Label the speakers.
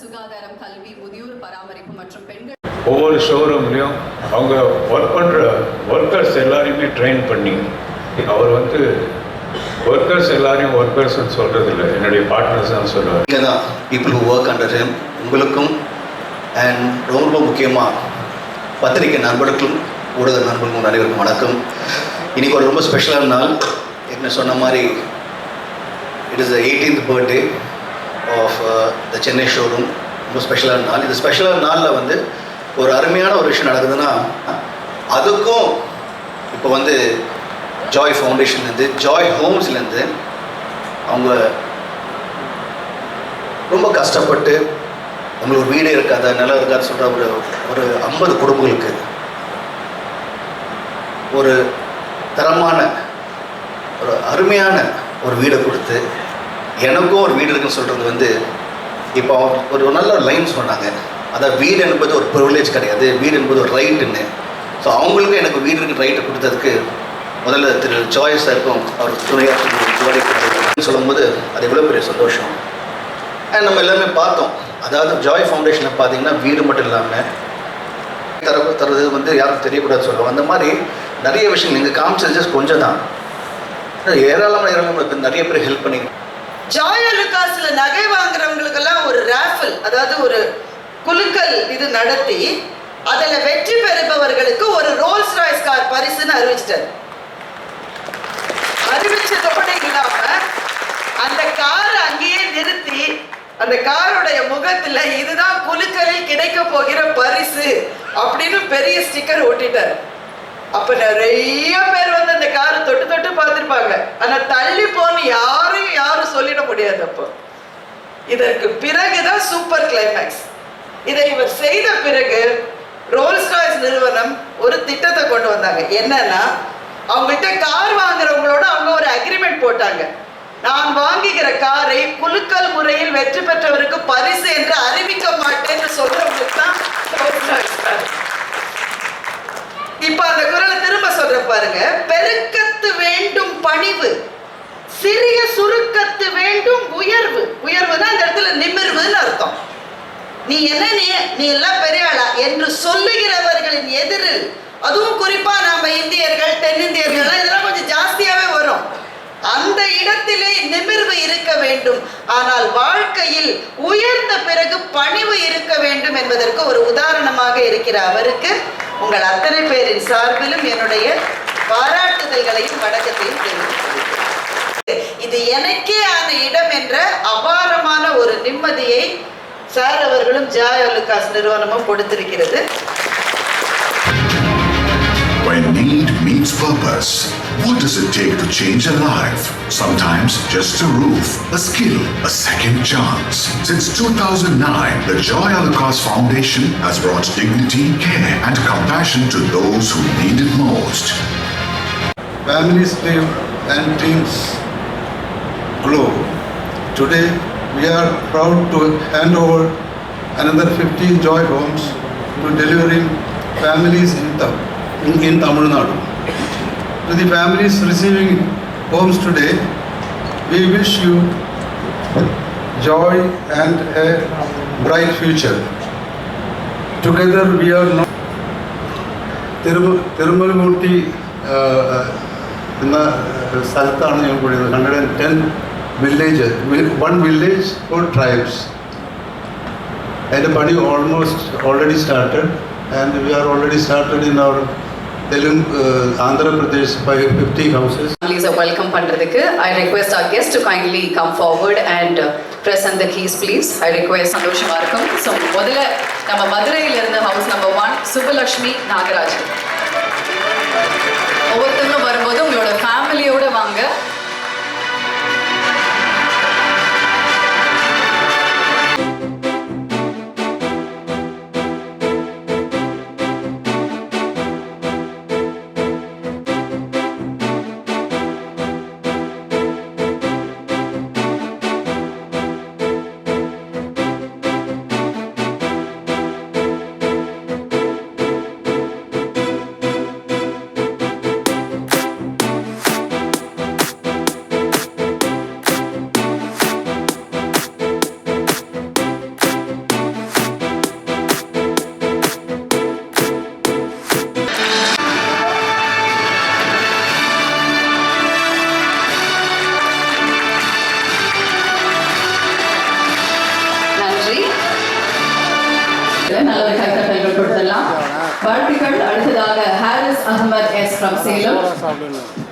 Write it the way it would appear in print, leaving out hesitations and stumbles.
Speaker 1: சுகாதாரம், கல்வி, முதியோர் பராமரிப்பு மற்றும் பெண்கள்
Speaker 2: ஒவ்வொரு ஷோரூம்லேயும் அவங்க ஒர்க் பண்ணுற ஒர்க்கர்ஸ் எல்லாரையுமே ட்ரெயின் பண்ணி அவர் ஒர்க்கர்ஸ் எல்லாரையும் ஒர்க்கர்ஸ்ன்னு சொல்கிறது இல்லை, என்னுடைய பார்ட்னர்ஸ் தான் சொல்லுவார்.
Speaker 3: இங்கே தான் people who work under him உங்களுக்கும் அண்ட் ரொம்ப முக்கியமாக பத்திரிகை நண்பர்களுக்கும் ஊடக நண்பர்களுக்கும் அனைவருக்கும் வணக்கம். இன்றைக்கி ஒரு ரொம்ப ஸ்பெஷலான நாள். என்ன சொன்ன மாதிரி it is the 18th birthday of the Chennai showroom. ரொம்ப ஸ்பெஷலான நாள். இந்த ஸ்பெஷலான நாளில் ஒரு அருமையான ஒரு விஷயம் நடக்குதுன்னா, அதுக்கும் இப்போ ஜாய் ஃபவுண்டேஷன்லேருந்து ஜாய் ஹோம்ஸ்லேருந்து அவங்க ரொம்ப கஷ்டப்பட்டு அவங்களுக்கு ஒரு வீடு இருக்காத நிலம் இருக்காது சொல்கிற ஒரு 50 குடும்பங்களுக்கு ஒரு தரமான ஒரு அருமையான ஒரு வீடை கொடுத்து எனக்கும் ஒரு வீடு இருக்குன்னு சொல்கிறது இப்போ ஒரு நல்ல லைன் சொன்னாங்க. அதான் வீடு என்பது ஒரு ப்ரிவிலேஜ் கிடையாது, வீடு என்பது ஒரு ரைட்டுன்னு. ஸோ அவங்களுக்கும் எனக்கு வீடு இருக்கு ரைட்டை கொடுத்ததுக்கு முதல்ல திரு ஜாய் சாருக்கும் அவர் துணையாக சொல்லும்போது அது எவ்வளோ பெரிய சந்தோஷம். அண்ட் நம்ம எல்லாமே பார்த்தோம். அதாவது ஜாய் ஃபவுண்டேஷனில் பார்த்தீங்கன்னா வீடு மட்டும் இல்லாமல் தரது யாரும் தெரியக்கூடாது சொல்லுவோம். அந்த மாதிரி நிறைய விஷயங்கள் நீங்கள் காமிச்சது ஜஸ்ட் கொஞ்சம் தான். ஏராளமான நிறைய பேர் ஹெல்ப் பண்ணி
Speaker 4: ஜாய் அலுகாஸ்ல நகை வாங்குறவங்களுக்கெல்லாம் ஒரு ராஃபிள், அதாவது ஒரு குலுக்கல் இது நடத்தி அதில் வெற்றி பெறுபவர்களுக்கு ஒரு ரோல்ஸ் ராய்ஸ் கார் பரிசுன்னு அறிவிச்சிட்டார். அறிவிச்சதோடு இல்லாம அந்த காரை அங்கேயே நிறுத்தி அந்த காருடைய முகத்துல இதுதான் குலுக்கலில் கிடைக்க போகிற பரிசு அப்படின்னு பெரிய ஸ்டிக்கர் ஒட்டிட்டார். அப்ப நிறைய பேர் அந்த காரை தொட்டு தொட்டு பார்த்துருப்பாங்க. ஆனா தள்ளி போன்னு யாரும் சொல்லிட முடியாது. அப்போ இதற்கு பிறகுதான் சூப்பர் கிளைமேக்ஸ். இதை இவர் செய்த பிறகு ரோல்ஸ் ராய்ஸ் நிறுவனம் ஒரு திட்டத்தை கொண்டு வந்தாங்க. என்னன்னா, அவங்கள்ட்ட கார் வாங்குறவங்களோட அவங்க ஒரு அக்ரிமெண்ட் போட்டாங்க. நான் வாங்குகிற காரை குலுக்கல் முறையில் வெற்றி பெற்றவருக்கு பரிசு என்று அறிவிக்க மாட்டேன்னு சொல்றவங்களுக்கு தான் ரோல்ஸ் ராய்ஸ் கார். இப்ப அந்த குரலை திரும்ப சொல்ற பாருங்க. பெருக்கத்து வேண்டும் பணிவு, சிறிய சுருக்கத்து வேண்டும் உயர்வு. உயர்வுதான் இந்த இடத்துல நிமிர்வுன்னு அர்த்தம். நீ என்ன நீ எல்லாம் பெரிய ஆளா என்று சொல்லுகிறவர்களின் எதிரில், அதுவும் குறிப்பா நம்ம இந்தியர்கள் தென்னிந்தியர்கள் இதெல்லாம் கொஞ்சம் ஜாஸ்தியாவே வரும். அந்த இடத்திலே நிமிர்வு இருக்க வேண்டும். ஆனால் வாழ்க்கையில் உயர்ந்த பிறகு பணிவு இருக்க வேண்டும் என்பதற்கு ஒரு உதாரணமாக இருக்கிற அவருக்கு உங்கள் அத்தனை பேரின் சார்பிலும் என்னுடைய பாராட்டுதல்களையும் வணக்கத்தையும் தெரிவித்துள்ளேன். இது எனக்கே ஆன இடம் என்ற அபாரமான ஒரு நிம்மதியை சார் அவர்களும் ஜாய் அலுகாஸ் நிறுவனமும் கொடுத்திருக்கிறது.
Speaker 5: When need meets purpose, what does it take to change a life? Sometimes just a roof, a skill, a second chance. Since 2009, the Joy Alucas Foundation has brought dignity, care and compassion to those who need it most.
Speaker 6: Families live and dreams grow. Today, we are proud to hand over another 15 Joy homes to delivering families in Tamil Nadu. To the families receiving homes today, we wish you joy and a bright future. Together we are not Tirumalmurti എന്ന സ്ഥലത്താണ് ഞാൻ കൂടിയത്. 110 villages, 1 village, 4 tribes. അതിൻ്റെ പണി already started, and we are already started in our Andhra Pradesh by 50 houses.
Speaker 1: Families are welcome பண்றதுக்கு. I request our guests to kindly come forward and present the keys please. I request சந்தோஷமா இருக்கும். So முதல்ல நம்ம மதுரையில இருந்து house number 1 Subalakshmi Nagaraj. ஒவ்வொருத்தரும் வரும்போது உங்களோட ஃபேமிலியோட வாங்க. நல்ல ஒரு கைத்தட்டல்கள் கொடுத்துடலாம். வாழ்த்துக்கள். அடுத்ததாக ஹாரிஸ் அகமது எஸ் from சேலம்.